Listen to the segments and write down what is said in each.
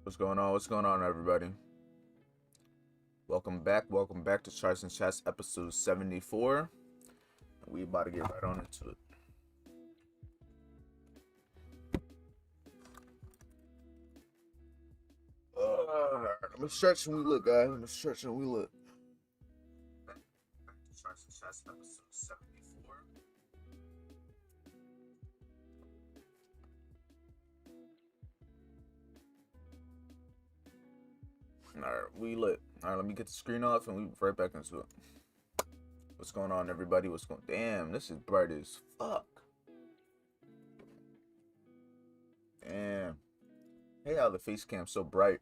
What's going on? What's going on, everybody? Welcome back. Welcome back to Charts and Chats episode 74. We about to get right on into it. Let me stretch and we look, guys. Let me stretch and we look. Back to Charts and Chats episode 74. Alright, we lit. Alright, let me get the screen off and we right back into it. What's going on, everybody? What's going? Damn, this is bright as fuck. Damn. Hey, how the face cam's so bright.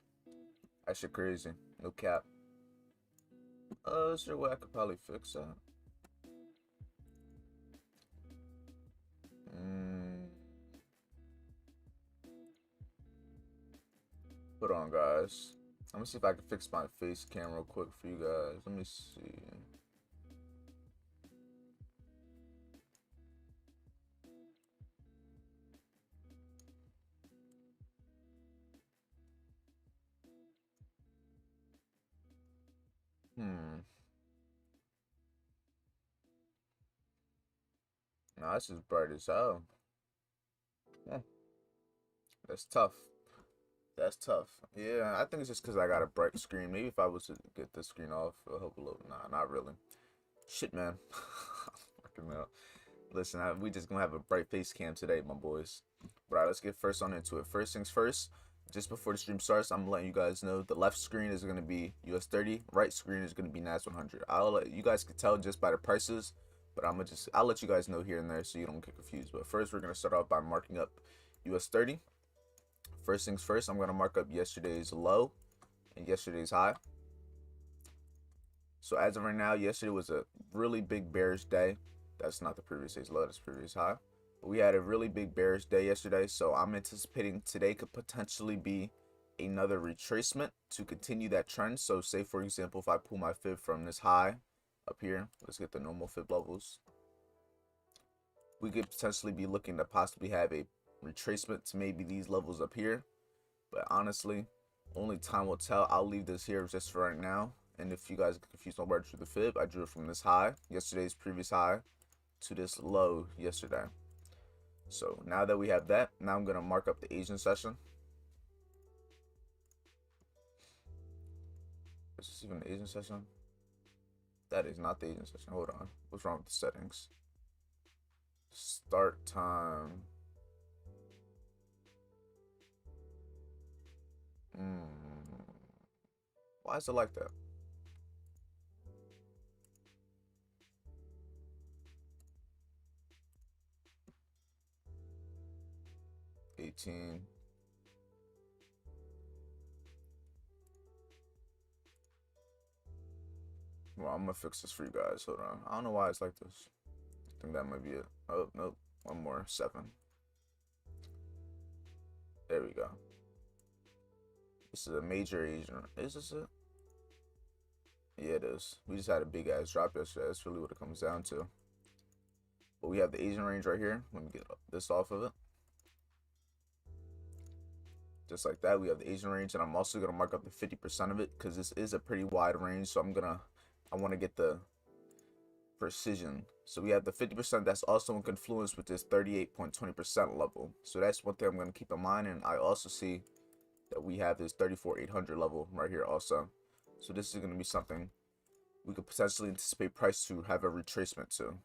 That shit crazy. No cap. Is there a way I could probably fix that? Hold on, guys. Let me see if I can fix my face cam real quick for you guys. Let me see. Nah, this is bright as hell. Yeah, that's tough. That's tough. Yeah, I think it's just because I got a bright screen. Maybe if I was to get the screen off, it'll help a little. Nah, not really. Shit, man. Fucking hell. Listen, we just gonna have a bright face cam today, my boys. But all right, let's get first on into it. First things first, just before the stream starts, I'm letting you guys know the left screen is gonna be US 30, right screen is gonna be NAS 100. I'll let you guys can tell just by the prices, but I'll let you guys know here and there so you don't get confused. But first, we're gonna start off by marking up US 30. First things first, I'm gonna mark up yesterday's low and yesterday's high. So as of right now, yesterday was a really big bearish day. That's not the previous day's low, that's the previous high. But we had a really big bearish day yesterday, so I'm anticipating today could potentially be another retracement to continue that trend. So say for example, if I pull my fib from this high up here, let's get the normal fib levels. We could potentially be looking to possibly have a retracement to maybe these levels up here. But honestly, only time will tell. I'll leave this here just for right now. And if you guys get confused on where I drew the fib, I drew it from this high, yesterday's previous high, to this low yesterday. So now that we have that, now I'm gonna mark up the Asian session. Is this even the Asian session? That is not the Asian session. Hold on. What's wrong with the settings? Start time. Why is it like that? $18. Well, I'm gonna fix this for you guys. Hold on. I don't know why it's like this. I think that might be it. Oh, nope. One more. 7. There we go. This is a major Asian. Is this it? Yeah, it is. We just had a big ass drop yesterday. That's really what it comes down to. But we have the Asian range right here. Let me get this off of it. Just like that, we have the Asian range, and I'm also gonna mark up the 50% of it because this is a pretty wide range. So I want to get the precision. So we have the 50% that's also in confluence with this 38.20% level. So that's one thing I'm gonna keep in mind. And I also see that we have this 34,800 level right here also. So this is gonna be something we could potentially anticipate price to have a retracement to.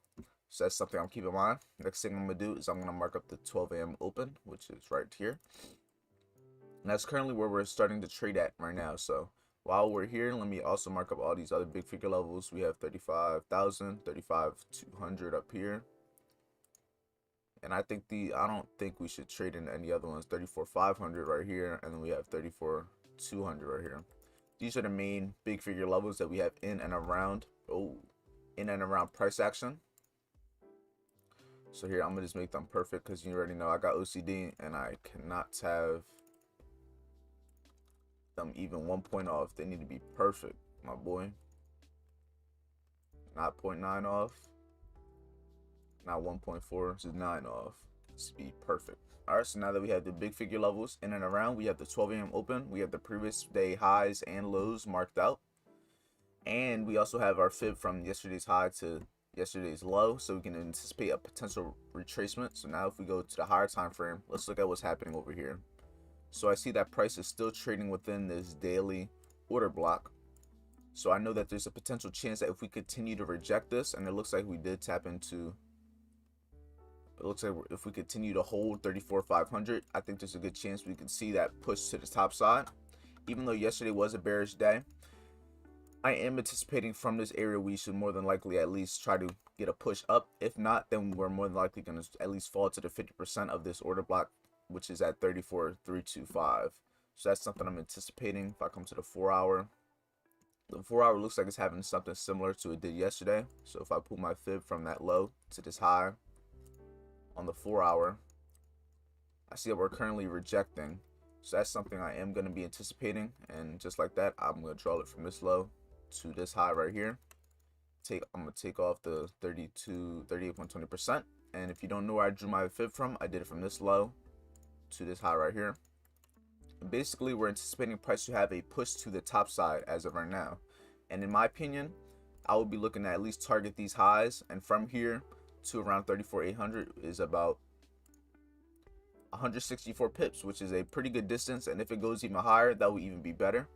So that's something I'm keeping in mind. Next thing I'm gonna do is I'm gonna mark up the 12 a.m. open, which is right here. And that's currently where we're starting to trade at right now. So while we're here, let me also mark up all these other big figure levels. We have 35,000, 35,200 up here. And I don't think we should trade in any other ones. 34,500 right here, and then we have 34,200 right here. These are the main big figure levels that we have in and around price action. So here I'm gonna just make them perfect because you already know I got OCD and I cannot have them even 1 point off. They need to be perfect, my boy. Not 0.9 off, not 1.4, just 9 off. This would be perfect. All right, so now that we have the big figure levels in and around, we have the 12 a.m. open, we have the previous day highs and lows marked out, and we also have our fib from yesterday's high to yesterday's low, so we can anticipate a potential retracement. So now if we go to the higher time frame, let's look at what's happening over here. So I see that price is still trading within this daily order block. So I know that there's a potential chance that if we continue to reject this, and it looks like we did tap into, it looks like if we continue to hold 34,500, I think there's a good chance we can see that push to the top side. Even though yesterday was a bearish day, I am anticipating from this area we should more than likely at least try to get a push up. If not, then we're more than likely going to at least fall to the 50% of this order block, which is at 34,325. So that's something I'm anticipating. If I come to the 4-hour, the 4-hour looks like it's having something similar to it did yesterday. So if I pull my fib from that low to this high on the 4-hour, I see that we're currently rejecting. So that's something I am going to be anticipating. And just like that, I'm going to draw it from this low to this high right here. I'm going to take off the 38.20%. And if you don't know where I drew my fib from, I did it from this low to this high right here. And basically, we're anticipating price to have a push to the top side as of right now. And in my opinion, I will be looking at least target these highs. And from here to around 34,800 is about 164 pips, which is a pretty good distance. And if it goes even higher, that will even be better.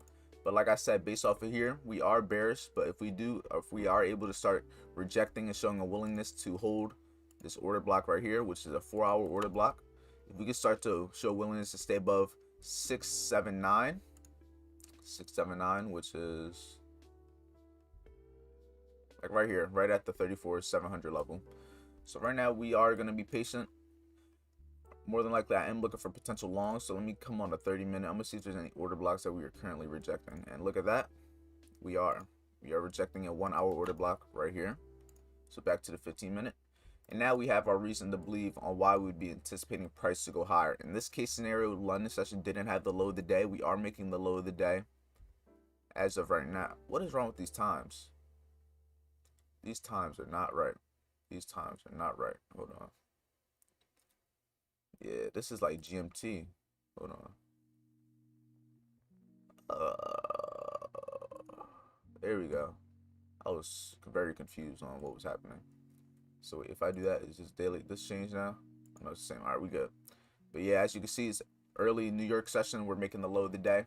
But like I said, based off of here, we are bearish. But if we are able to start rejecting and showing a willingness to hold this order block right here, which is a 4-hour order block, if we can start to show willingness to stay above 679, which is like right here, right at the 34,700 level. So right now we are going to be patient. More than likely, I am looking for potential longs. So let me come on a 30-minute. I'm going to see if there's any order blocks that we are currently rejecting. And look at that. We are rejecting a 1-hour order block right here. So back to the 15-minute. And now we have our reason to believe on why we would be anticipating price to go higher. In this case scenario, London session didn't have the low of the day. We are making the low of the day as of right now. What is wrong with these times? These times are not right. These times are not right. Hold on. Yeah, this is like GMT. Hold on. There we go. I was very confused on what was happening. So if I do that, it's just daily. This changed now. No, it's the same. All right, we good. But yeah, as you can see, it's early New York session. We're making the low of the day.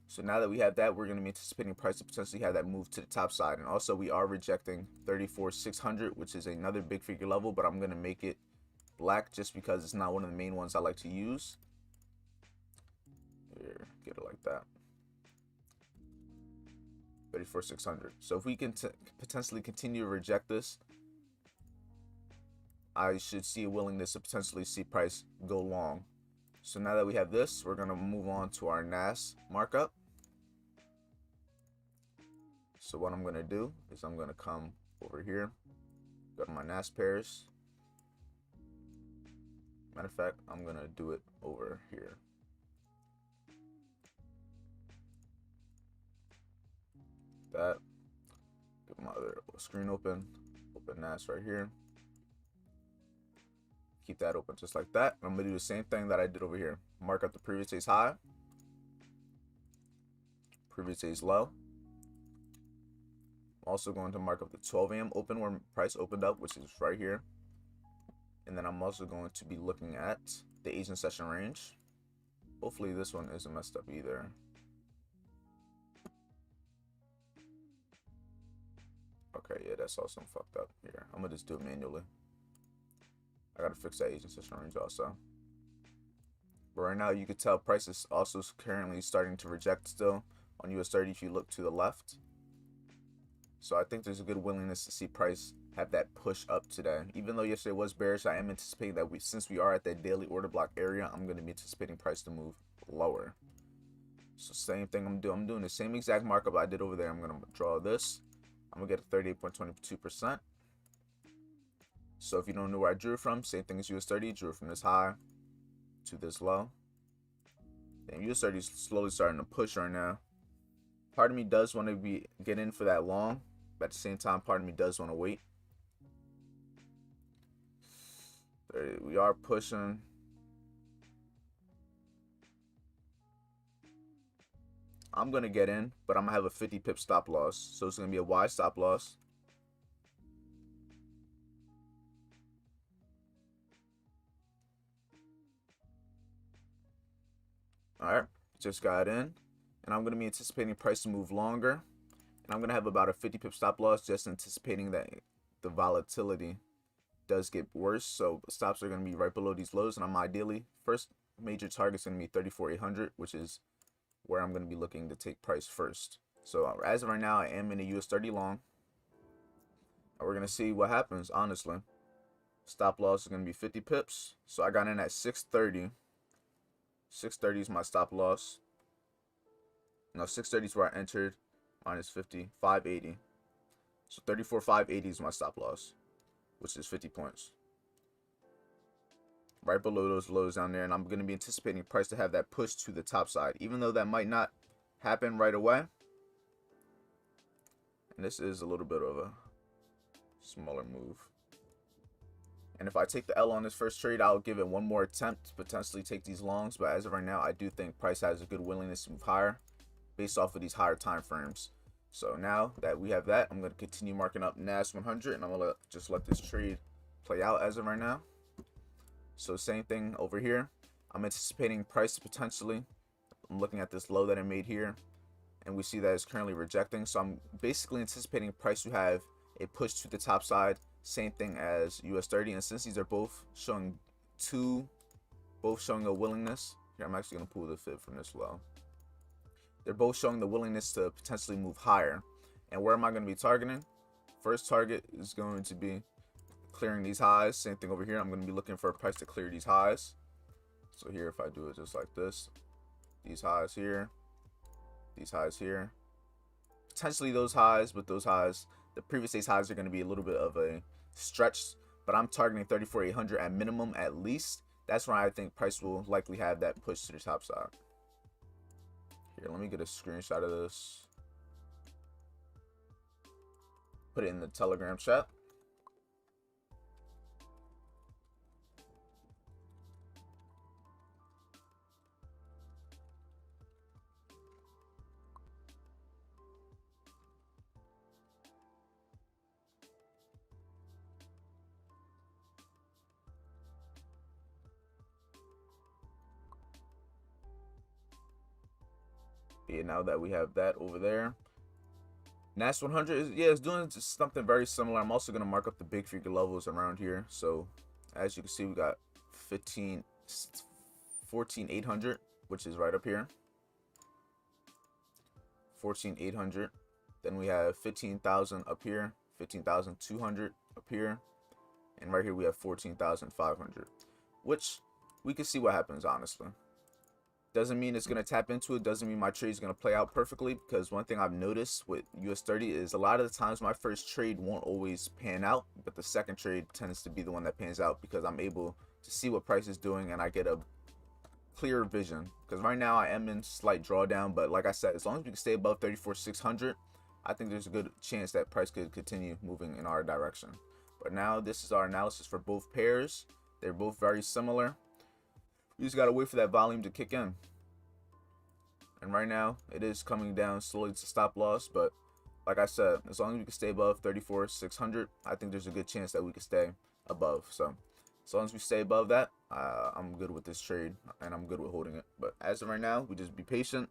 So now that we have that, we're going to be anticipating price to potentially have that move to the top side. And also, we are rejecting 34,600, which is another big figure level. But I'm going to make it black just because it's not one of the main ones I like to use. Here, get it like that. 34,600. So if we can potentially continue to reject this, I should see a willingness to potentially see price go long. So now that we have this, we're going to move on to our NAS markup. So what I'm going to do is I'm going to come over here, go to my NAS pairs. Matter of fact, I'm going to do it over here. That. Get my other screen open NAS right here. Keep that open just like that. I'm going to do the same thing that I did over here. Mark up the previous day's high, previous day's low. I'm also going to mark up the 12 a.m. open where price opened up, which is right here. And then I'm also going to be looking at the Asian session range. Hopefully this one isn't messed up either. Okay, yeah, that's also fucked up here. I'm going to just do it manually. I gotta fix that Asian session range also. But right now you can tell price is also currently starting to reject still on US 30 if you look to the left. So I think there's a good willingness to see price have that push up today. Even though yesterday was bearish, I am anticipating that since we are at that daily order block area, I'm going to be anticipating price to move lower. So same thing I'm doing the same exact markup I did over there. I'm going to draw this. I'm going to get a 38.22%. So if you don't know where I drew from, same thing as US 30, drew from this high to this low. And US 30 is slowly starting to push right now. Part of me does want to get in for that long, but at the same time, part of me does want to wait. We are pushing. I'm going to get in, but I'm going to have a 50 pip stop loss. So it's going to be a wide stop loss. Alright, just got in. And I'm going to be anticipating price to move longer. And I'm going to have about a 50 pip stop loss, just anticipating that the volatility does get worse. So stops are going to be right below these lows. And I'm ideally, first major target is going to be 34,800, which is where I'm going to be looking to take price first. So as of right now, I am in a US 30 long. We're going to see what happens, honestly. Stop loss is going to be 50 pips. So I got in at 630. 630 is my stop loss. No, 630 is where I entered. Minus 50, 580. So 34,580 is my stop loss, which is 50 points. Right below those lows down there. And I'm going to be anticipating price to have that push to the top side, even though that might not happen right away. And this is a little bit of a smaller move. And if I take the L on this first trade, I'll give it one more attempt to potentially take these longs. But as of right now, I do think price has a good willingness to move higher based off of these higher time frames. So now that we have that, I'm going to continue marking up NAS 100, and I'm going to just let this trade play out as of right now. So same thing over here. I'm anticipating price to potentially, I'm looking at this low that I made here, and we see that it's currently rejecting. So I'm basically anticipating price to have a push to the top side. Same thing as US 30, and since these are both showing a willingness, here I'm actually going to pull the fib from this low. They're both showing the willingness to potentially move higher. And where am I going to be targeting? First target is going to be clearing these highs. Same thing over here. I'm going to be looking for a price to clear these highs. So here, if I do it just like this, these highs here, these highs here, potentially those highs, but those highs, the previous day's highs are going to be a little bit of a stretch, but I'm targeting 34,800 at minimum, at least. That's where I think price will likely have that push to the top side. Here, let me get a screenshot of this. Put it in the Telegram chat. Yeah, now that we have that over there, NAS 100 is, yeah, it's doing something very similar. I'm also going to mark up the big figure levels around here. So as you can see, we got 14,800, which is right up here. 14,800. Then we have 15,000 up here, 15,200 up here, and right here we have 14,500, which we can see what happens, honestly. Doesn't mean it's going to tap into it. Doesn't mean my trade is going to play out perfectly, because one thing I've noticed with US 30 is a lot of the times my first trade won't always pan out, but the second trade tends to be the one that pans out, because I'm able to see what price is doing and I get a clear vision. Because right now I am in slight drawdown, but like I said, as long as we can stay above 34,600, I think there's a good chance that price could continue moving in our direction. But now this is our analysis for both pairs. They're both very similar. You just gotta wait for that volume to kick in. And right now, it is coming down slowly to stop loss. But like I said, as long as we can stay above 34,600, I think there's a good chance that we can stay above. So as long as we stay above that, I'm good with this trade, and I'm good with holding it. But as of right now, we just be patient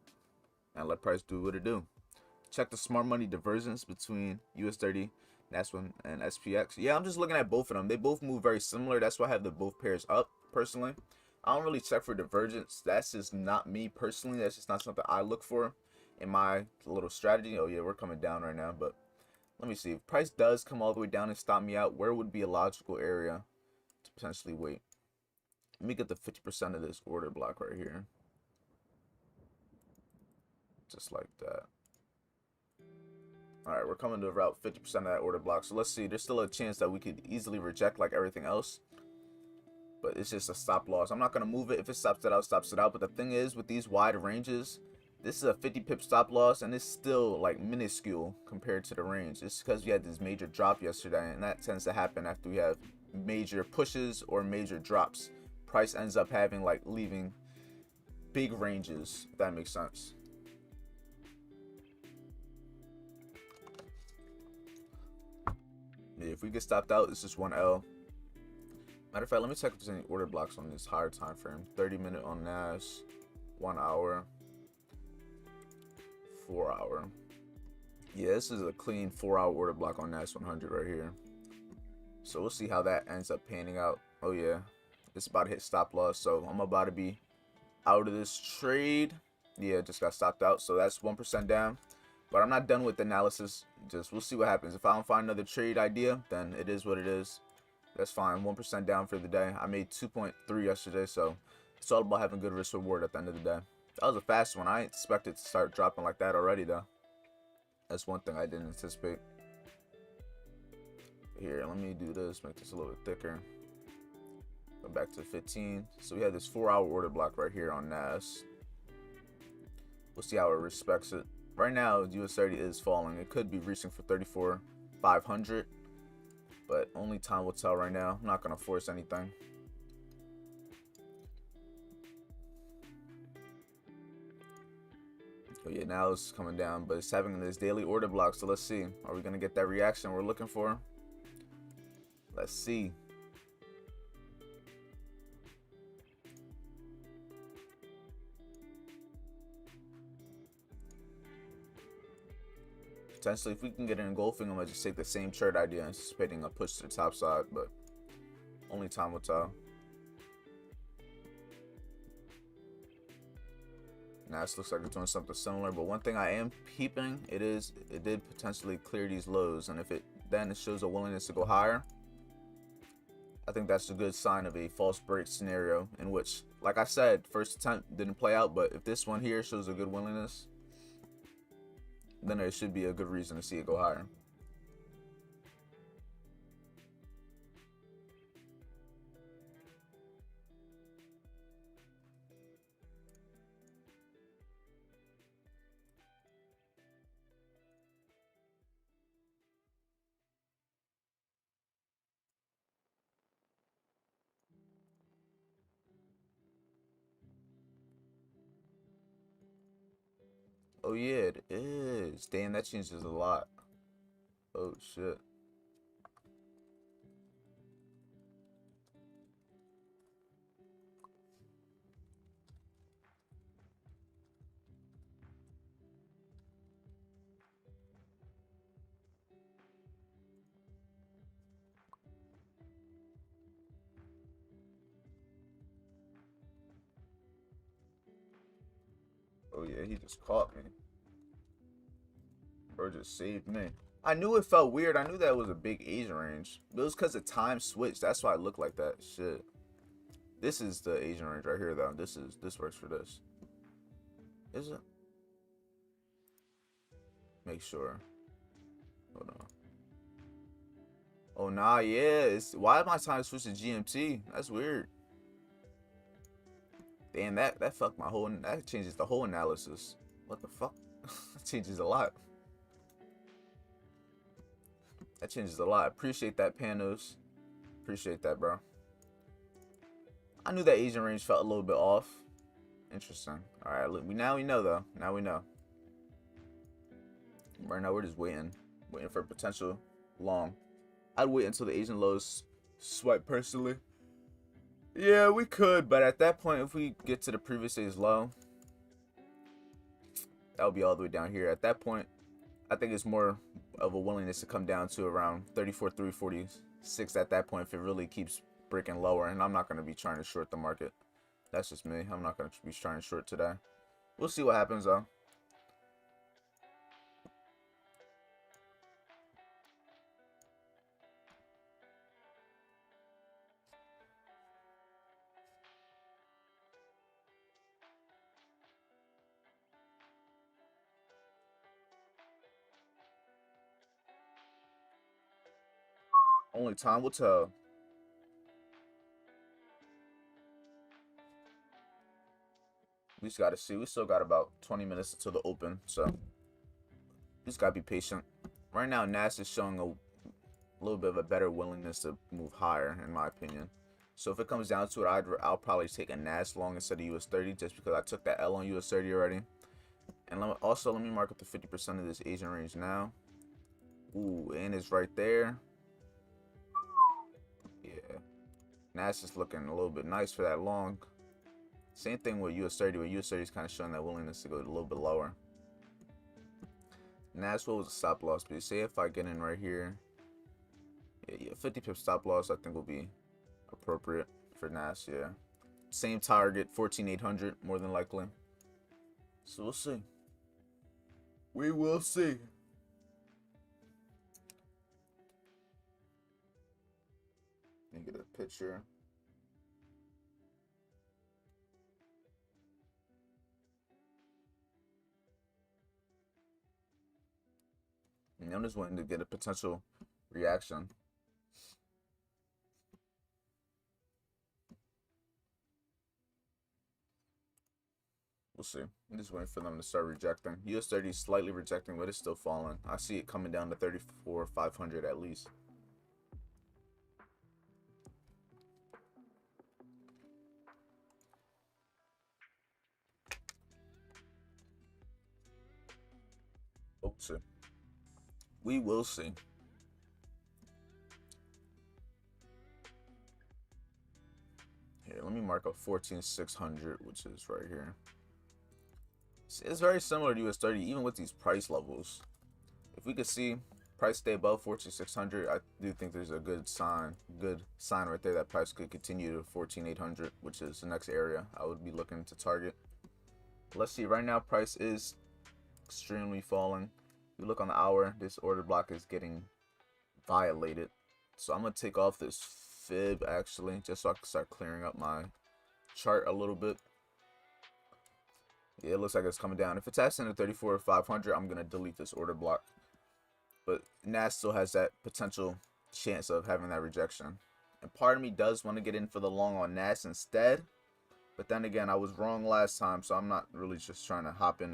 and let price do what it do. Check the smart money divergence between US 30, NAS1, and SPX. Yeah, I'm just looking at both of them. They both move very similar. That's why I have the both pairs up, personally. I don't really check for divergence. That's just not me personally. That's just not something I look for in my little strategy. Oh yeah, we're coming down right now, but let me see. If price does come all the way down and stop me out, where would be a logical area to potentially wait? Let me get the 50% of this order block right here. Just like that. All right, we're coming to about 50% of that order block. So let's see. There's still a chance that we could easily reject like everything else, but it's just a stop loss. I'm not going to move it. If it stops it out, stops it out. But the thing is, with these wide ranges, this is a 50 pip stop loss, and it's still like minuscule compared to the range. It's because we had this major drop yesterday, and that tends to happen after we have major pushes or major drops. Price ends up having like leaving big ranges, if that makes sense. Yeah, if we get stopped out, it's just 1L. Matter of fact, let me check if there's any order blocks on this higher time frame. 30-minute on NAS, 1 hour, 4 hour. Yeah, this is a clean 4-hour order block on NAS 100 right here. So we'll see how that ends up panning out. Oh yeah, it's about to hit stop loss, so I'm about to be out of this trade. Yeah, just got stopped out, so that's 1% down. But I'm not done with the analysis. Just we'll see what happens. If I don't find another trade idea, then it is what it is. That's fine. 1% down for the day. I made 2.3 yesterday, so it's all about having good risk reward at the end of the day. That was a fast one. I ain't expected to start dropping like that already though. That's one thing I didn't anticipate. Here, let me do this, make this a little bit thicker. Go back to 15. So we have this 4-hour order block right here on NAS. We'll see how it respects it. Right now, US30 is falling. It could be reaching for 34,500, but only time will tell right now. I'm not gonna force anything. Oh yeah, now it's coming down, but it's having this daily order block. So let's see. Are we gonna get that reaction we're looking for? Let's see. Potentially, if we can get an engulfing, I'm gonna just take the same chart idea, anticipating a push to the top side, but only time will tell. Now this looks like it's doing something similar, but one thing I am peeping, it did potentially clear these lows, and if it shows a willingness to go higher, I think that's a good sign of a false break scenario, in which, like I said, first attempt didn't play out, but if this one here shows a good willingness, then there should be a good reason to see it go higher. Oh yeah, it is. Damn, that changes a lot. Oh shit. Oh yeah, he just caught me. Bro just saved me. I knew it felt weird. I knew that was a big Asian range. But it was because the time switched. That's why it looked like that. Shit. This is the Asian range right here, though. This works for this. Is it? Make sure. Hold on. Oh nah, yeah. Why am I trying to switch to GMT? That's weird. Damn, that fucked my whole. That changes the whole analysis. What the fuck? That changes a lot. That changes a lot. Appreciate that, Panos. Appreciate that, bro. I knew that Asian range felt a little bit off. Interesting. All right, look. Now we know though. Now we know. Right now we're just waiting for potential long. I'd wait until the Asian lows swipe personally. Yeah, we could, but at that point, if we get to the previous day's low, that would be all the way down here. At that point, I think it's more of a willingness to come down to around 34,346 at that point if it really keeps breaking lower. And I'm not going to be trying to short the market. That's just me. I'm not going to be trying to short today. We'll see what happens though. Only time will tell. We just gotta see. We still got about 20 minutes until the open, so we just gotta be patient. Right now, NAS is showing a little bit of a better willingness to move higher, in my opinion. So if it comes down to it, I'll probably take a NAS long instead of US30, just because I took that L on US30 already. And let me mark up the 50% of this Asian range now. Ooh, and it's right there. Yeah, NAS is looking a little bit nice for that long. Same thing with US30, where US30 is kind of showing that willingness to go a little bit lower. NAS was a stop loss, but say if I get in right here, yeah, 50 pip stop loss I think will be appropriate for NAS. Yeah, same target, 14,800 more than likely. So we'll see. We will see. Let me get a picture. And I'm just wanting to get a potential reaction. We'll see. I'm just waiting for them to start rejecting. US30 is slightly rejecting, but it's still falling. I see it coming down to 34,500 at least. We'll see. We will see. Here, let me mark up 14,600, which is right here. It's very similar to US30, even with these price levels. If we could see price stay above 14,600, I do think there's a good sign right there that price could continue to 14,800, which is the next area I would be looking to target. Let's see, right now price is extremely falling. If you look on the hour, this order block is getting violated. So I'm gonna take off this fib actually, just so I can start clearing up my chart a little bit. Yeah, it looks like it's coming down. If it's at 34,500, I'm gonna delete this order block. But NAS still has that potential chance of having that rejection. And part of me does want to get in for the long on NAS instead. But then again, I was wrong last time, so I'm not really just trying to hop in.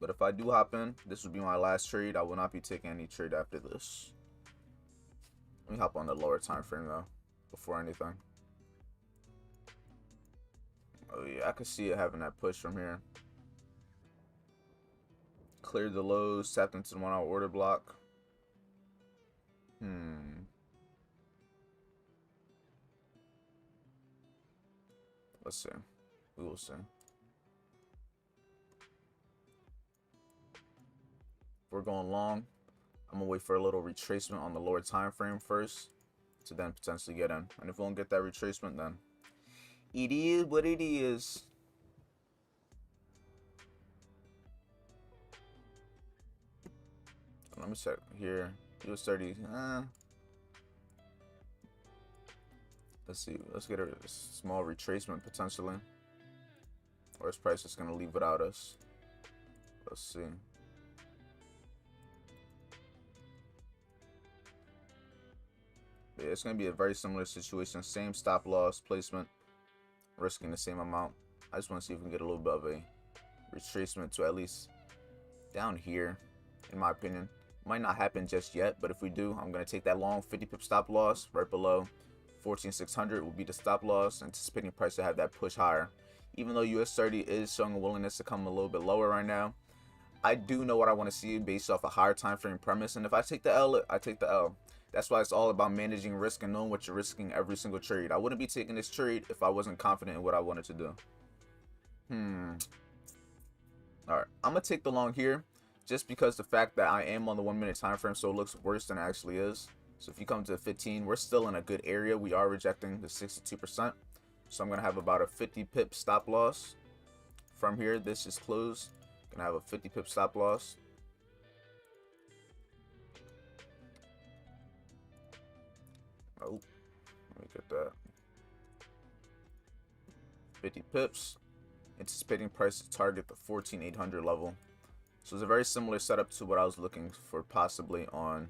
But if I do hop in, this would be my last trade. I will not be taking any trade after this. Let me hop on the lower time frame though, before anything. Oh yeah, I can see it having that push from here. Cleared the lows, tapped into the 1 hour order block. Let's see. We will see. If we're going long, I'm gonna wait for a little retracement on the lower time frame first to then potentially get in. And if we don't get that retracement, then it is what it is. Let me check here. US30. Let's see. Let's get a small retracement potentially. Or is price just gonna leave without us? Let's see. Yeah, it's gonna be a very similar situation. Same stop loss placement, risking the same amount. I just want to see if we can get a little bit of a retracement to at least down here, in my opinion. Might not happen just yet, but if we do, I'm gonna take that long 50 pip stop loss right below 14,600 will be the stop loss, anticipating price to have that push higher. Even though US30 is showing a willingness to come a little bit lower right now, I do know what I want to see based off a higher time frame premise, and if I take the L, I take the L. That's why it's all about managing risk and knowing what you're risking every single trade. I wouldn't be taking this trade if I wasn't confident in what I wanted to do. Alright, I'm gonna take the long here just because the fact that I am on the 1 minute time frame, so it looks worse than it actually is. So if you come to 15, we're still in a good area. We are rejecting the 62%. So I'm gonna have about a 50 pip stop loss. From here, this is closed. Gonna have a 50 pip stop loss. Oh, let me get that. 50 pips. Anticipating price to target the 14,800 level. So it's a very similar setup to what I was looking for possibly on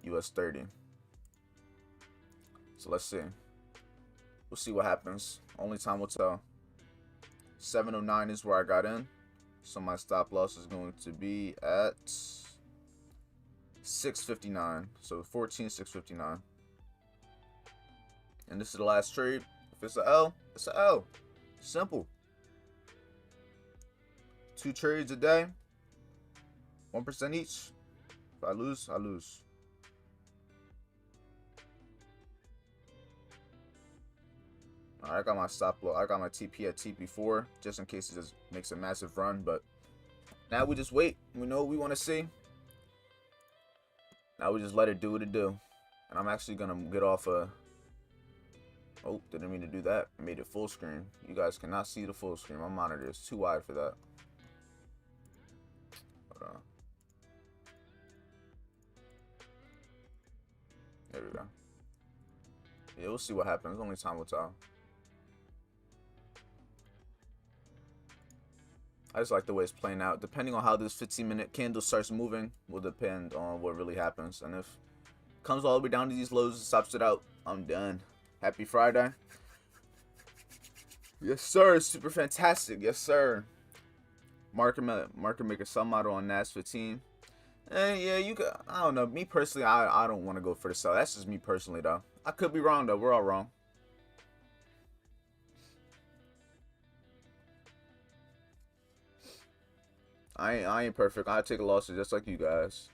US30. So let's see. We'll see what happens. Only time will tell. 709 is where I got in. So my stop loss is going to be at 659. So 14,659. And this is the last trade. If it's an L, it's an L. Simple. 2 trades a day. 1% each. If I lose, I lose. Alright, I got my stop loss. I got my TP at TP4 just in case it just makes a massive run. But now we just wait. We know what we want to see. Now we just let it do what it do. And I'm actually gonna get off a. Oh, didn't mean to do that. I made it full screen. You guys cannot see the full screen. My monitor is too wide for that. Hold on. There we go. Yeah, we'll see what happens. Only time will tell. I just like the way it's playing out. Depending on how this 15-minute candle starts moving will depend on what really happens. And if it comes all the way down to these lows and stops it out, I'm done. Happy Friday. Yes, sir. Super fantastic. Yes, sir. Market maker sell model on NAS 15. Yeah, you could. I don't know. Me personally, I don't want to go for the sell. That's just me personally, though. I could be wrong, though. We're all wrong. I ain't perfect. I take a loss just like you guys.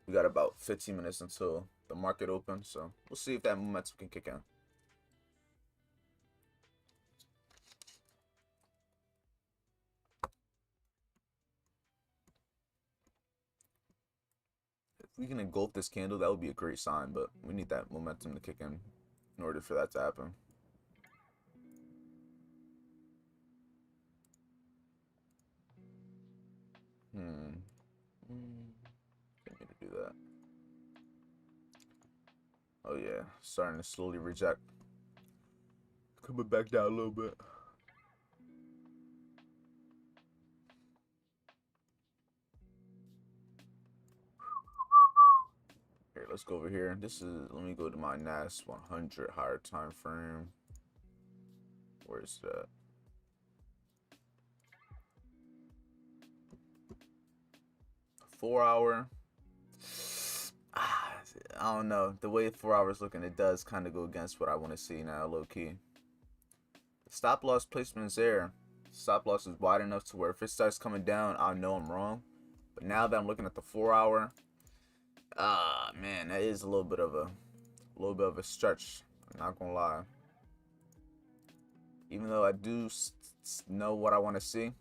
We got about 15 minutes until the market opens, so we'll see if that momentum can kick in. If we can engulf this candle, that would be a great sign, but we need that momentum to kick in order for that to happen. Didn't mean to do that. Oh yeah, starting to slowly reject. Coming back down a little bit. Here, let's go over here. Let me go to my NAS 100 higher time frame. Where's that? $4 hour. I don't know. The way 4 hours looking, it does kind of go against what I want to see now, low key. The stop loss placement is there. Stop loss is wide enough to where if it starts coming down, I know I'm wrong. But now that I'm looking at the 4 hour, man, that is a little bit of a stretch. I'm not gonna lie. Even though I do know what I want to see,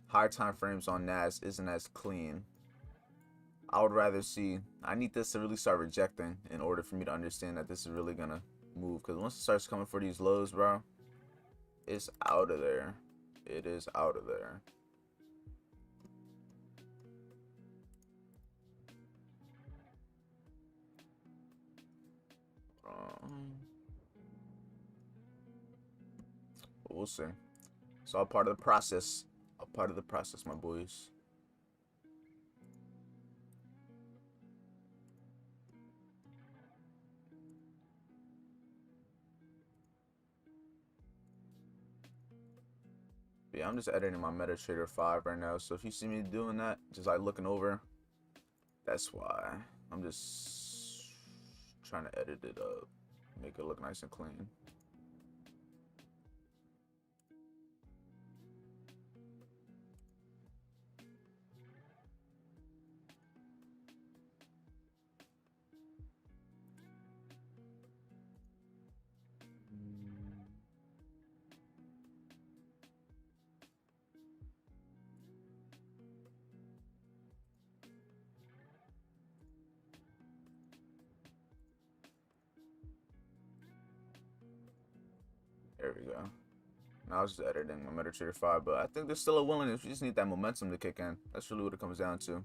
higher time frames on NAS isn't as clean. I would rather see. I need this to really start rejecting in order for me to understand that this is really gonna move. Because once it starts coming for these lows, bro, it's out of there. It is out of there. We'll see. It's all part of the process. All part of the process, my boys. Yeah, I'm just editing my MetaTrader 5 right now. So if you see me doing that, just like looking over, that's why. I'm just trying to edit it up, make it look nice and clean. There we go. Now I was just editing my MetaTrader 5, but I think there's still a willingness. We just need that momentum to kick in. That's really what it comes down to.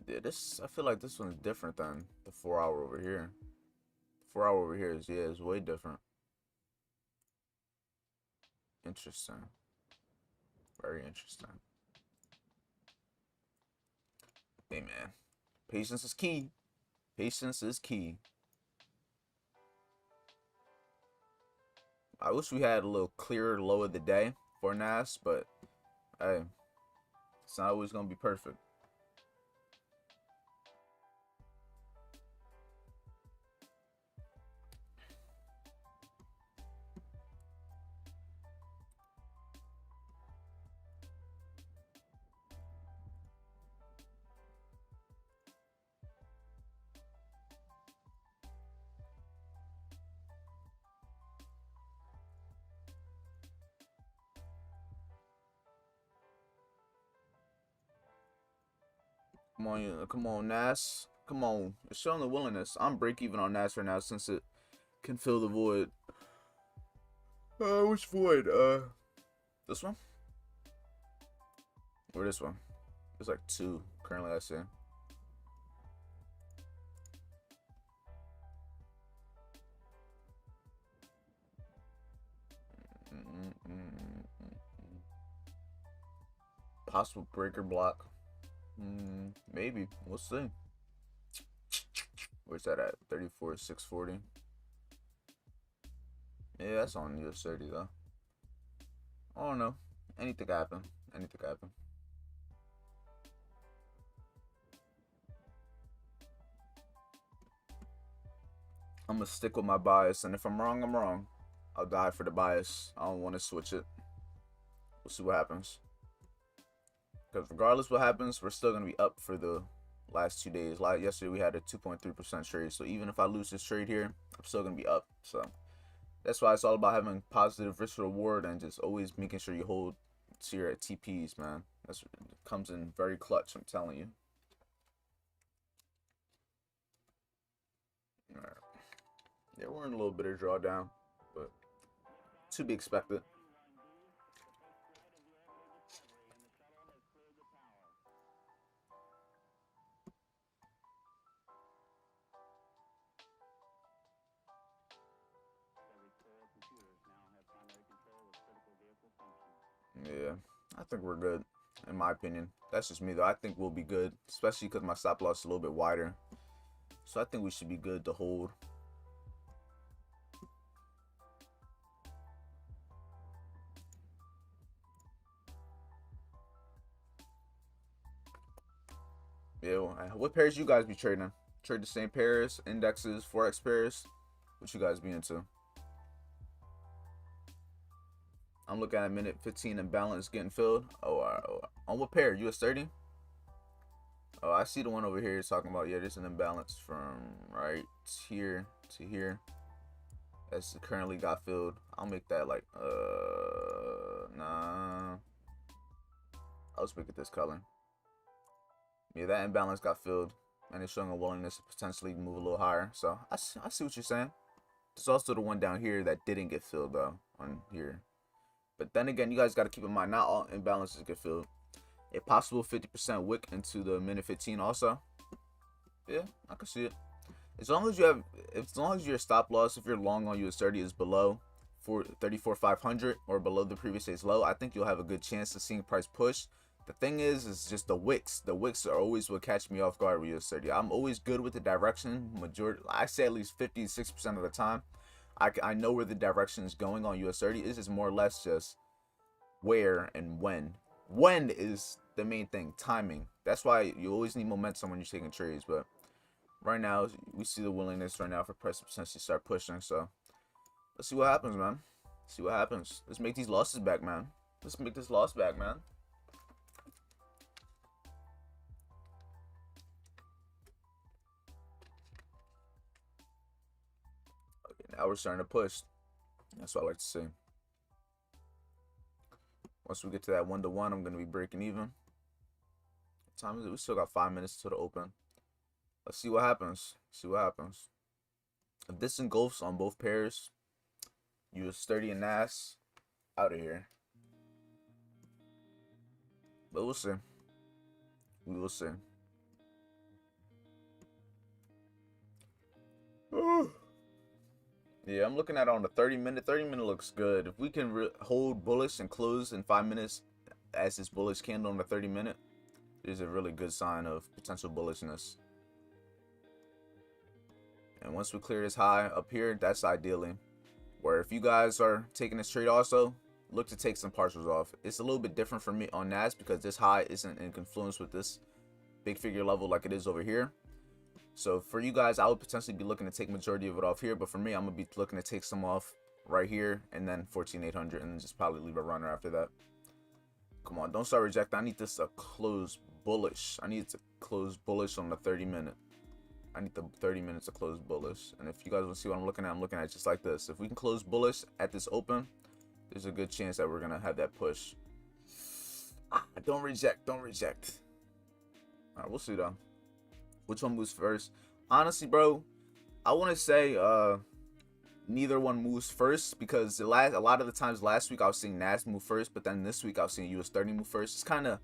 Yeah, I feel like this one's different than the 4 hour over here. The 4 hour over here is way different. Interesting. Very interesting. Hey, man. Patience is key. Patience is key. I wish we had a little clearer low of the day for NAS, but hey, it's not always going to be perfect. Come on, Nas. Come on. It's showing the willingness. I'm break even on Nas right now since it can fill the void. Which void? This one? Or this one? There's like two currently I see. Possible breaker block. Maybe. We'll see. Where's that at? 34,640. Yeah, that's on US 30 though. I don't know. Anything happen. Anything happen. I'm gonna stick with my bias, and if I'm wrong, I'm wrong. I'll die for the bias. I don't want to switch it. We'll see what happens. Because regardless what happens, we're still gonna be up for the last 2 days. Like yesterday, we had a 2.3% trade. So even if I lose this trade here, I'm still gonna be up. So that's why it's all about having positive risk reward and just always making sure you hold to your TPs, man. That's comes in very clutch. I'm telling you. All right. Yeah, we're in a little bit of drawdown, but to be expected. Yeah, I think we're good, in my opinion. That's just me, though. I think we'll be good, especially because my stop loss is a little bit wider. So I think we should be good to hold. Yeah, what pairs you guys be trading? Trade the same pairs, indexes, forex pairs? What you guys be into? I'm looking at minute 15 and balance getting filled. Oh, on what pair? US 30? Oh, I see the one over here talking about, yeah, there's an imbalance from right here to here. That's currently got filled. I'll make that like, nah. I'll just make it this color. Yeah, that imbalance got filled. And it's showing a willingness to potentially move a little higher. So, I see what you're saying. There's also the one down here that didn't get filled, though, on here. But then again, you guys got to keep in mind, not all imbalances get filled. A possible 50% wick into the minute 15 also. Yeah, I can see it. As long as your stop loss, if you're long on US 30 is below 34,500 or below the previous day's low, I think you'll have a good chance of seeing price push. The thing is just the wicks. The wicks are always what catch me off guard with US 30. I'm always good with the direction. I say at least 56% of the time. I know where the direction is going on US 30. It's just more or less just where and when. When is the main thing. Timing. That's why you always need momentum when you're taking trades. But right now, we see the willingness right now for price to potentially start pushing. So let's see what happens, man. See what happens. Let's make these losses back, man. Let's make this loss back, man. Okay, now we're starting to push. That's what I like to see. Once we get to that 1-to-1, I'm going to be breaking even. What time is it? We still got 5 minutes to the open. Let's see what happens. See what happens. If this engulfs on both pairs, US 30 and NAS, out of here. But we'll see. We will see. Yeah, I'm looking at it on the 30 minute. 30 minute looks good. If we can hold bullish and close in 5 minutes as this bullish candle on the 30-minute is a really good sign of potential bullishness. And once we clear this high up here, that's ideally where if you guys are taking this trade also, look to take some partials off. It's a little bit different for me on NAS because this high isn't in confluence with this big figure level like it is over here. So for you guys, I would potentially be looking to take majority of it off here, but for me, I'm gonna be looking to take some off right here and then 14,800 and then just probably leave a runner after that. Come on, don't start rejecting. I need this to close bullish. I need it to close bullish on the 30-minute. I need the 30 minutes to close bullish. And if you guys want to see what I'm looking at it just like this. If we can close bullish at this open, there's a good chance that we're gonna have that push. Don't reject, don't reject. All right, we'll see though. Which one moves first? Honestly, bro, I want to say neither one moves first because a lot of the times last week I was seeing NAS move first, but then this week I was seeing US30 move first. It's kind of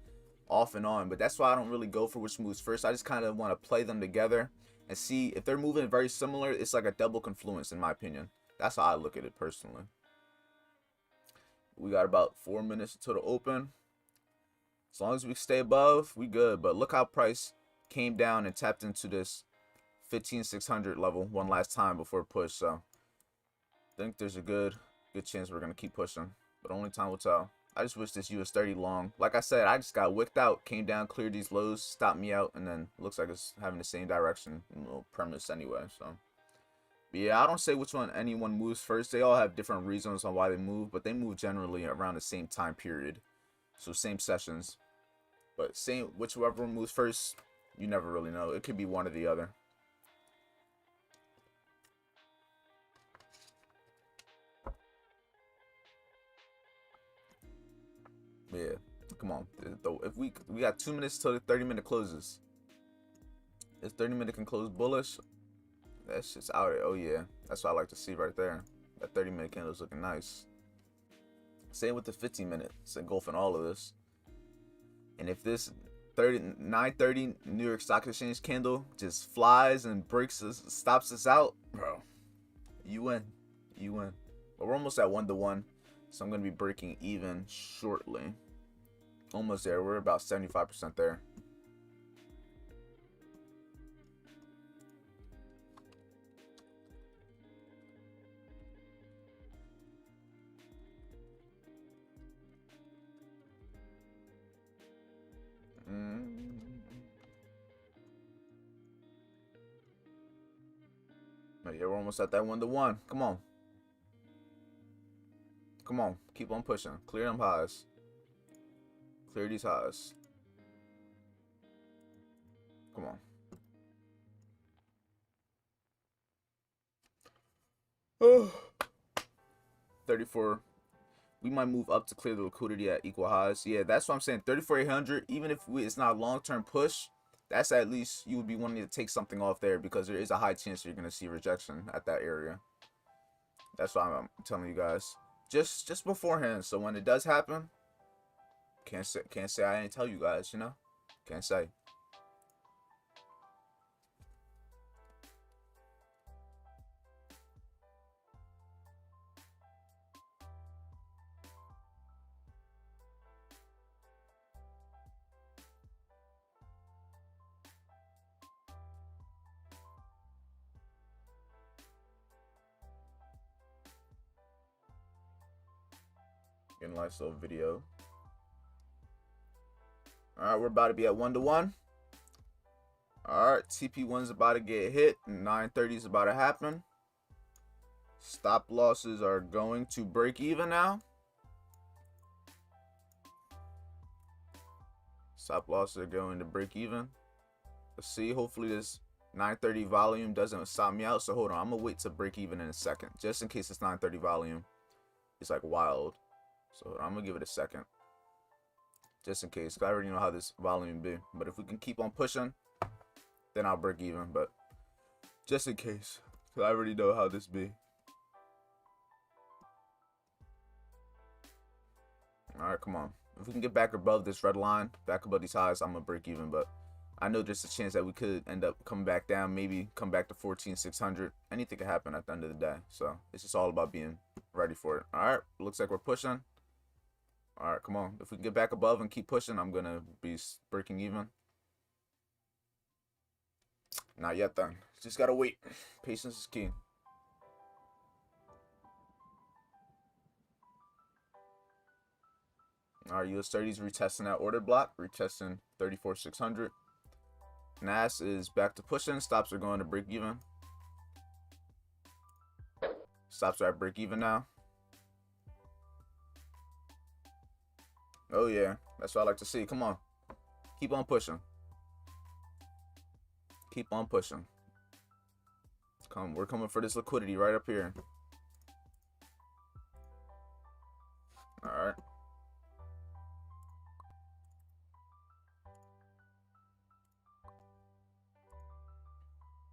off and on, but that's why I don't really go for which moves first. I just kind of want to play them together and see if they're moving very similar. It's like a double confluence in my opinion. That's how I look at it personally. We got about 4 minutes until the open. As long as we stay above, we good. But look how price came down and tapped into this 15,600 level one last time before push. So I think there's a good chance we're gonna keep pushing, but only time will tell. I just wish this US30 long. Like I said, I just got wicked out, came down, cleared these lows, stopped me out, and then looks like it's having the same direction, premise anyway. So, but yeah, I don't say which one anyone moves first. They all have different reasons on why they move, but they move generally around the same time period, so same sessions. But same whichever moves first, you never really know. It could be one or the other. Yeah, come on. If we got 2 minutes till the 30-minute closes. This 30-minute can close bullish. That's just out there. Oh yeah, that's what I like to see right there. That 30-minute candle is looking nice. Same with the 15-minute. It's engulfing all of this. And if this 9:30 New York Stock Exchange candle just flies and breaks us, stops us out, bro, you win. You win. But we're almost at 1-to-1, so I'm gonna be breaking even shortly. Almost there. We're about 75% there. Yeah, we're almost at that 1-to-1. Come on. Come on. Keep on pushing. Clear them highs. Clear these highs. Come on. Oh. 34. We might move up to clear the liquidity at equal highs. Yeah, that's what I'm saying. 34,800. Even if it's not a long-term push, that's at least you would be wanting to take something off there because there is a high chance you're going to see rejection at that area. That's why I'm telling you guys. Just beforehand, so when it does happen, can't say I didn't tell you guys, you know? Can't say. Getting a nice little video. Alright, we're about to be at 1-to-1. Alright, TP1's about to get hit. 9:30 is about to happen. Stop losses are going to break even now. Stop losses are going to break even. Let's see. Hopefully this 9:30 volume doesn't stop me out. So hold on. I'm going to wait to break even in a second. Just in case this 9:30 volume is like wild. So I'm going to give it a second. Just in case. 'Cause I already know how this volume be. But if we can keep on pushing, then I'll break even. But just in case. 'Cause I already know how this be. Alright, come on. If we can get back above this red line, back above these highs, I'm going to break even. But I know there's a chance that we could end up coming back down. Maybe come back to 14,600. Anything could happen at the end of the day. So it's just all about being ready for it. Alright, looks like we're pushing. All right, come on. If we can get back above and keep pushing, I'm gonna be breaking even. Not yet, then. Just gotta wait. Patience is key. All right, US 30s retesting that order block, retesting 34,600. NAS is back to pushing. Stops are going to break even. Stops are at break even now. Oh yeah, that's what I like to see. Come on, keep on pushing. Keep on pushing. We're coming for this liquidity right up here. All right.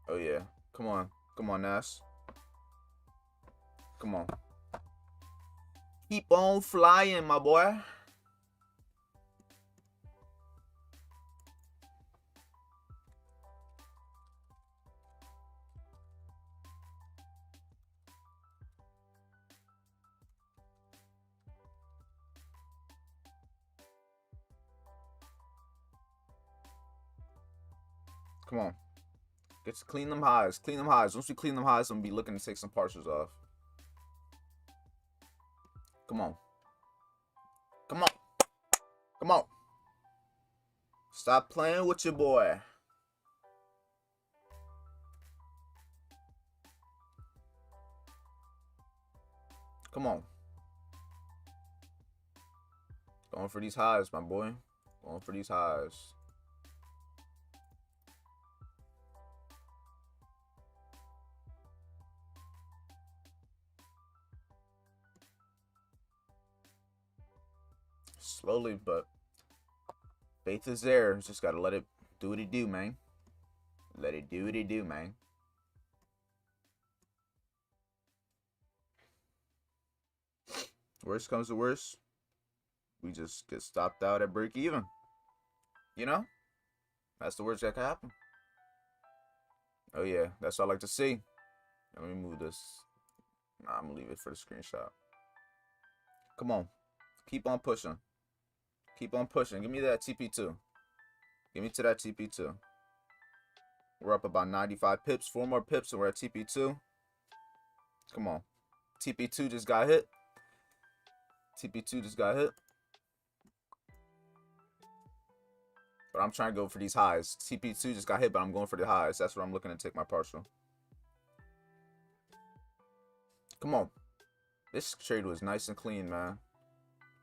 Oh yeah, come on, Nas. Come on. Keep on flying, my boy. Come on. Get to clean them highs. Clean them highs. Once we clean them highs, I'm gonna be looking to take some partials off. Come on. Come on. Come on. Stop playing with your boy. Come on. Going for these highs, my boy. Going for these highs. Slowly, but faith is there. Just gotta let it do what it do, man. Let it do what it do, man. Worst comes to worst, we just get stopped out at break even. You know? That's the worst that can happen. Oh yeah, that's what I like to see. Let me move this. Nah, I'm gonna leave it for the screenshot. Come on. Keep on pushing. Keep on pushing. Give me that TP2. Give me to that TP2. We're up about 95 pips. 4 more pips and we're at TP2. Come on. TP2 just got hit. TP2 just got hit. But I'm trying to go for these highs. TP2 just got hit, but I'm going for the highs. That's where I'm looking to take my partial. Come on. This trade was nice and clean, man.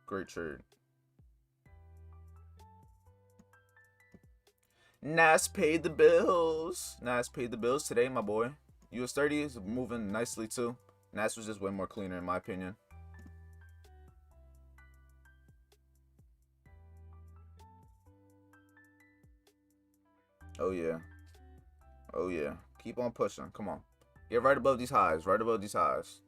Great trade. Nas paid the bills. Nas paid the bills today, my boy. US 30 is moving nicely too. Nas was just way more cleaner in my opinion. Oh yeah. Oh yeah. Keep on pushing. Come on. Get right above these highs. Right above these highs.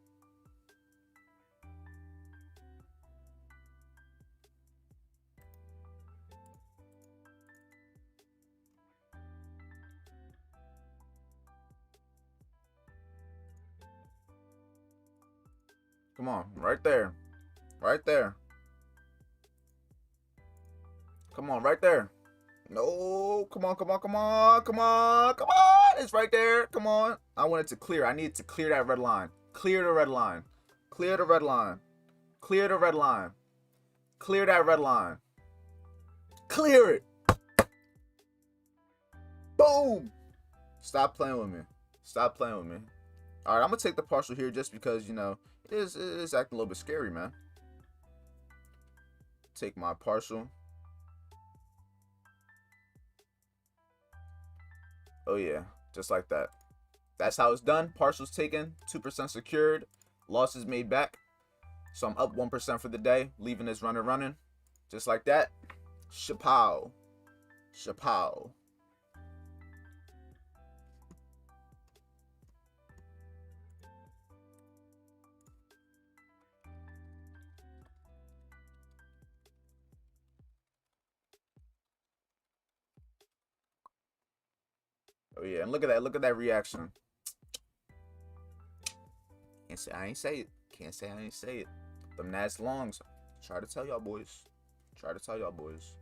Come on. Right there. Right there. Come on. Right there. No. Come on. Come on. Come on. Come on. Come on. It's right there. Come on. I want it to clear. I need to clear that red line. Clear the red line. Clear the red line. Clear the red line. Clear that red line. Clear it. Boom. Stop playing with me. Stop playing with me. All right, I'm going to take the partial here just because, you know, it is acting a little bit scary, man. Take my partial. Oh, yeah. Just like that. That's how it's done. Partials taken. 2% secured. Losses made back. So I'm up 1% for the day. Leaving this running. Just like that. Chapow. Chapow. Oh yeah, and look at that reaction. Can't say I ain't say it. Can't say I ain't say it. Them Nas longs, Try to tell y'all boys. Try to tell y'all boys.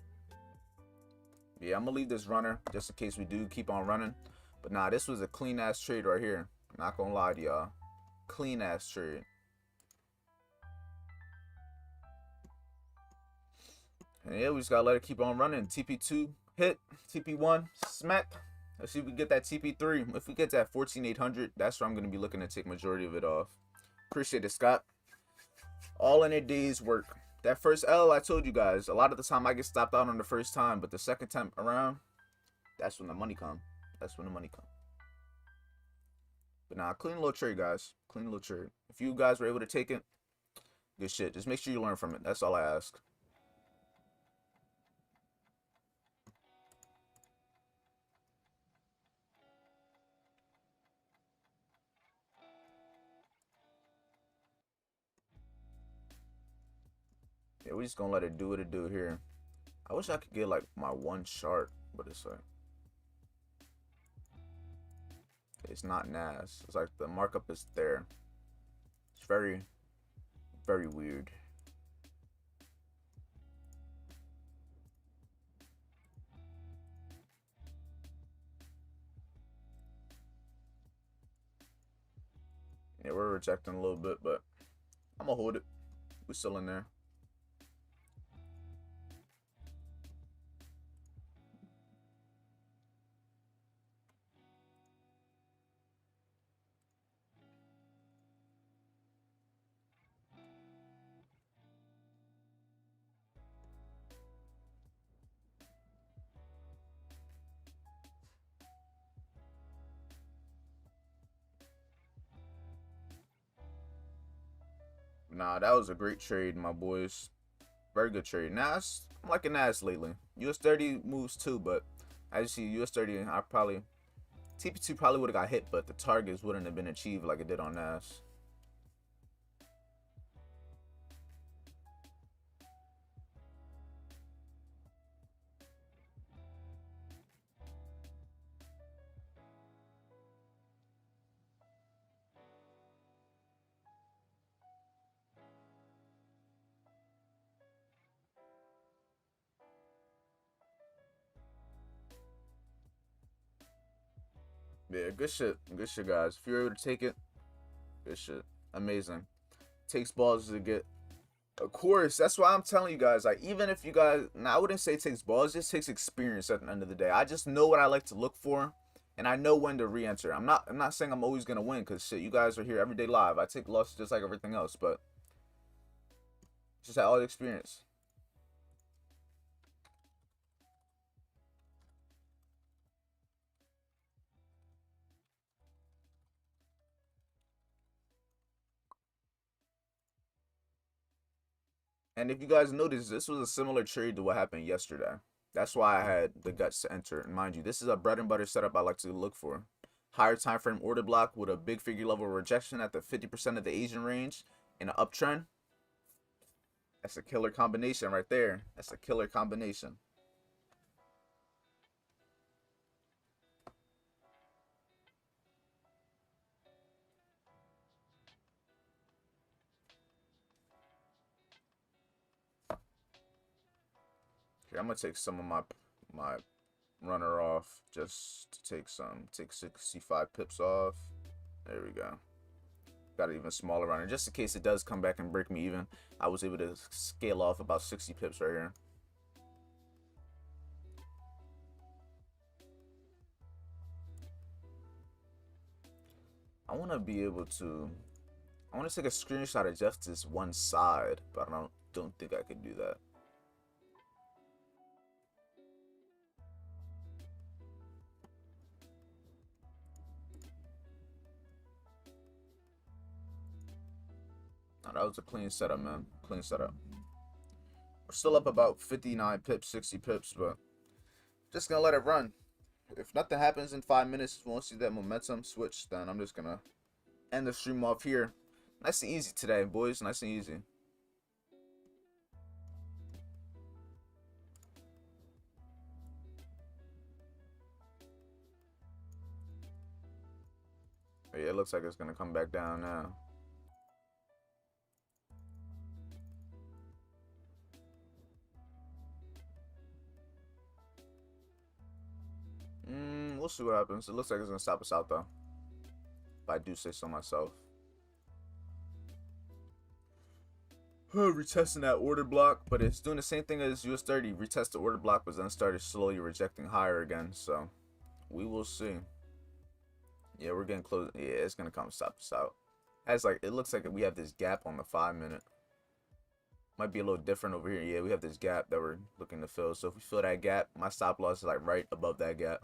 Yeah, I'm gonna leave this runner just in case we do keep on running. But nah, this was a clean ass trade right here. Not gonna lie to y'all. Clean ass trade. And yeah, we just gotta let it keep on running. TP2 hit, TP1 smack. Let's see if we get that TP3. If we get that 14,800, that's where I'm gonna be looking to take majority of it off. Appreciate it, Scott. All in a day's work. That first L, I told you guys, a lot of the time I get stopped out on the first time, but the second time around, that's when the money come. That's when the money come. But nah, clean little trade, guys. Clean little trade. If you guys were able to take it, good shit. Just make sure you learn from it. That's all I ask. Yeah, we're just gonna let it do what it do here. I wish I could get like my one chart, but it's like it's not NAS. It's like the markup is there. It's very, very weird. Yeah, we're rejecting a little bit, but I'm gonna hold it. We're still in there. Nah, that was a great trade, my boys. Very good trade. NAS, I'm liking NAS lately. US30 moves too, but as you see, US30, I probably TP2 probably would have got hit, but the targets wouldn't have been achieved like it did on NAS. Yeah, good shit. Good shit, guys. If you're able to take it, good shit. Amazing. Takes balls to get. Of course, that's why I'm telling you guys. Like, even if you guys, now I wouldn't say it takes balls, it just takes experience at the end of the day. I just know what I like to look for, and I know when to re-enter. I'm not saying I'm always gonna win, cause shit, you guys are here every day live. I take losses just like everything else, but just all the experience. And if you guys notice, this was a similar trade to what happened yesterday. That's why I had the guts to enter. And mind you, this is a bread and butter setup I like to look for. Higher time frame order block with a big figure level rejection at the 50% of the Asian range in an uptrend. That's a killer combination right there. That's a killer combination. Okay, I'm gonna take some of my runner off just to take 65 pips off. There we go. Got an even smaller runner just in case it does come back and break me even. I was able to scale off about 60 pips right here. I want to be able to. I want to take a screenshot of just this one side, but I don't think I can do that. Oh, that was a clean setup, man. Clean setup. We're still up about 59 pips, 60 pips, but just gonna let it run. If nothing happens in 5 minutes, we won't see that momentum switch, then I'm just gonna end the stream off here. Nice and easy today, boys. Nice and easy. But yeah, it looks like it's gonna come back down now. we'll see what happens. It looks like it's gonna stop us out though, if I do say so myself. Retesting that order block, but it's doing the same thing as US30. Retest the order block, but then started slowly rejecting higher again. So we will see. Yeah, we're getting close. Yeah, it's gonna come stop us out. As like it looks like we have this gap on the 5-minute. Might be a little different over here. Yeah, we have this gap that we're looking to fill. So if we fill that gap, my stop loss is like right above that gap.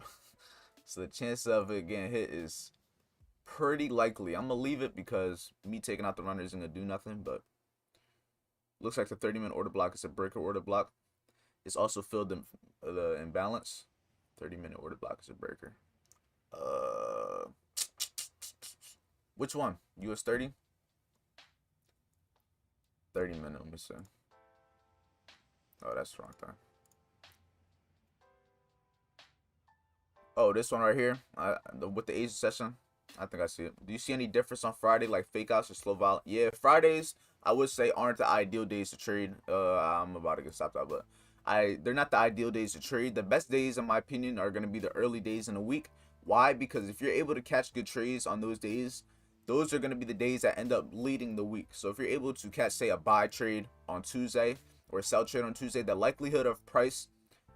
So the chance of it getting hit is pretty likely. I'm gonna leave it because me taking out the runner isn't gonna do nothing, but looks like the 30-minute order block is a breaker order block. It's also filled in the imbalance. 30-minute order block is a breaker. Which one? US 30? 30-minute, let me see. Oh, that's wrong thing. Oh, this one right here. With the Asian session. I think I see it. Do you see any difference on Friday, like fake outs or slow vol? Yeah, Fridays I would say aren't the ideal days to trade. I'm about to get stopped out, but they're not the ideal days to trade. The best days, in my opinion, are gonna be the early days in the week. Why? Because if you're able to catch good trades on those days, those are gonna be the days that end up leading the week. So if you're able to catch, say, a buy trade on Tuesday or a sell trade on Tuesday, the likelihood of price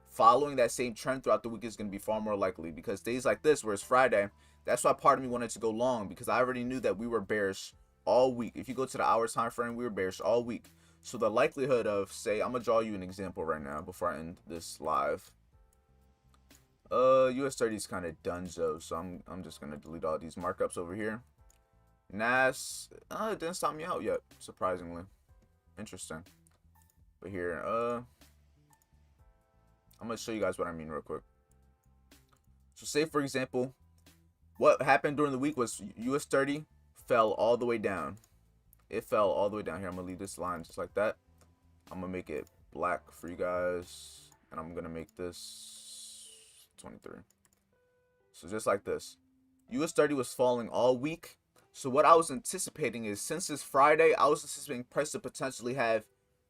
following that same trend throughout the week is going to be far more likely, because days like this, where it's Friday, that's why part of me wanted to go long, because I already knew that we were bearish all week. If you go to the hour time frame, we were bearish all week. So the likelihood of, say, I'm gonna draw you an example right now before I end this live. US 30 is kind of donezo, so I'm just gonna delete all these markups over here. NAS, it didn't stop me out yet, surprisingly. Interesting. But here, I'm going to show you guys what I mean real quick. So say, for example, what happened during the week was US 30 fell all the way down. It fell all the way down here. I'm going to leave this line just like that. I'm going to make it black for you guys. And I'm going to make this 23. So just like this. US 30 was falling all week. So what I was anticipating is, since it's Friday, I was anticipating price to potentially have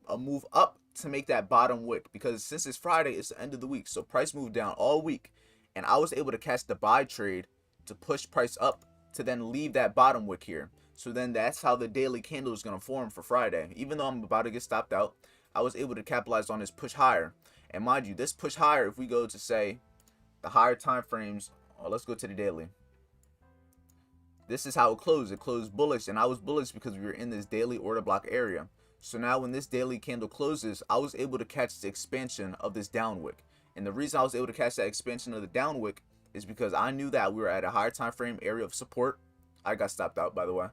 a move up to make that bottom wick, because since it's Friday, it's the end of the week, so price moved down all week, and I was able to catch the buy trade to push price up to then leave that bottom wick here. So then that's how the daily candle is going to form for Friday. Even though I'm about to get stopped out, I was able to capitalize on this push higher. And mind you, this push higher, if we go to, say, the higher time frames, let's go to the daily. This is how it closed. It closed bullish, and I was bullish because we were in this daily order block area. So now when this daily candle closes, I was able to catch the expansion of this down wick. And the reason I was able to catch that expansion of the down wick is because I knew that we were at a higher time frame area of support. I got stopped out, by the way,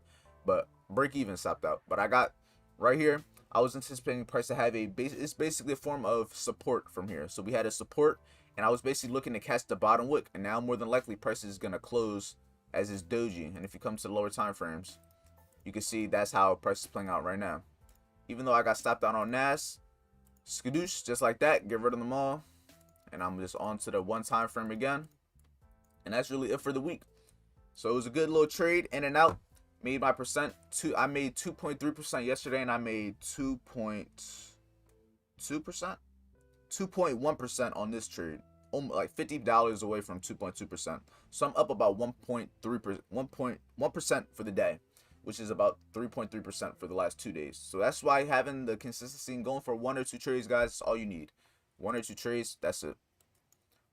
but break even stopped out. But I got right here, I was anticipating price to have it's basically a form of support from here. So we had a support, and I was basically looking to catch the bottom wick. And now more than likely price is going to close as is doji. And if you come to the lower time frames, you can see that's how price is playing out right now. Even though I got stopped out on NAS, skadoosh, just like that, get rid of them all. And I'm just on to the one time frame again. And that's really it for the week. So it was a good little trade, in and out. Made my percent. I made 2.3% yesterday, and I made 2.2%? 2.1% on this trade. Like $50 away from 2.2%. So I'm up about 1.1% for the day, which is about 3.3% for the last 2 days. So that's why having the consistency and going for 1 or 2 trades, guys, is all you need. 1 or 2 trades, that's it.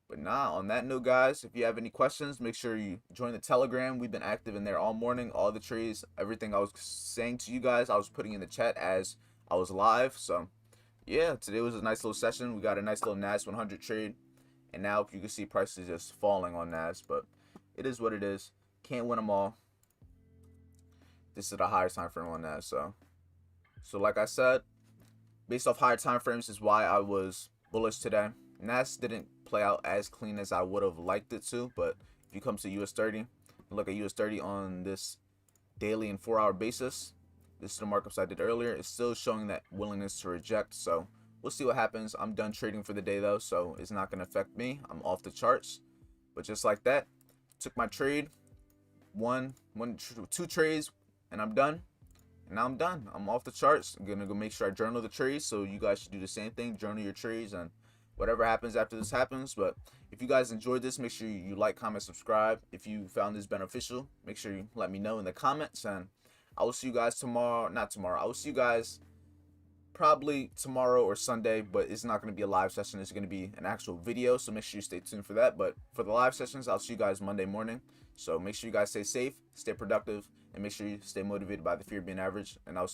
But nah, on that note, guys, if you have any questions, make sure you join the Telegram. We've been active in there all morning. All the trades, everything I was saying to you guys, I was putting in the chat as I was live. So yeah, today was a nice little session. We got a nice little NAS 100 trade. And now you can see prices just falling on NAS, but it is what it is. Can't win them all. This is the higher time frame on that. So like I said, based off higher time frames is why I was bullish today. NAS didn't play out as clean as I would have liked it to, but if you come to US 30, look at US 30 on this daily and 4-hour basis. This is the markups I did earlier. It's still showing that willingness to reject. So we'll see what happens. I'm done trading for the day though, so it's not going to affect me. I'm off the charts. But just like that, took my trade, two trades, and I'm done. And now I'm done. I'm off the charts. I'm gonna go make sure I journal the trades, so you guys should do the same thing. Journal your trades, and whatever happens after this happens. But if you guys enjoyed this, make sure you like, comment, subscribe. If you found this beneficial, make sure you let me know in the comments, and I will see you guys tomorrow. Not tomorrow. I will see you guys probably tomorrow or Sunday, but it's not going to be a live session. It's going to be an actual video, so make sure you stay tuned for that. But for the live sessions, I'll see you guys Monday morning. So make sure you guys stay safe, stay productive, and make sure you stay motivated by the fear of being average. And I'll see you